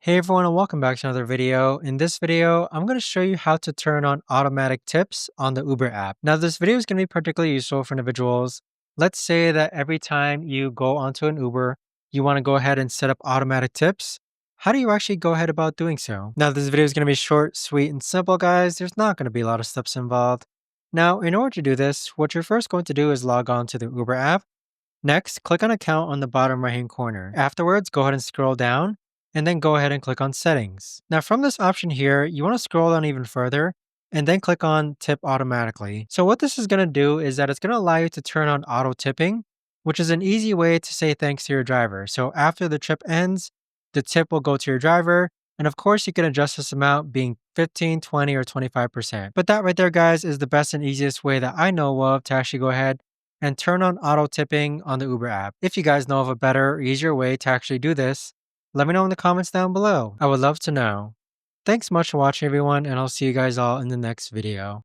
Hey everyone and welcome back to another video. In this video, I'm going to show you how to turn on automatic tips on the Uber app. Now this video is going to be particularly useful for individuals. Let's say that every time you go onto an Uber, you want to go ahead and set up automatic tips. How do you actually go ahead about doing so? Now this video is going to be short, sweet, and simple guys. There's not going to be a lot of steps involved. Now in order to do this, what you're first going to do is log on to the Uber app. Next, click on Account on the bottom right hand corner. Afterwards, go ahead and scroll down and then go ahead and click on Settings. Now from this option here, you want to scroll down even further and then click on Tip Automatically. So what this is going to do is that it's going to allow you to turn on auto tipping, which is an easy way to say thanks to your driver. So after the trip ends, the tip will go to your driver. And of course, you can adjust this amount being 15, 20, or 25%. But that right there, guys, is the best and easiest way that I know of to actually go ahead and turn on auto tipping on the Uber app. If you guys know of a better or easier way to actually do this, let me know in the comments down below. I would love to know. Thanks much for watching everyone, and I'll see you guys all in the next video.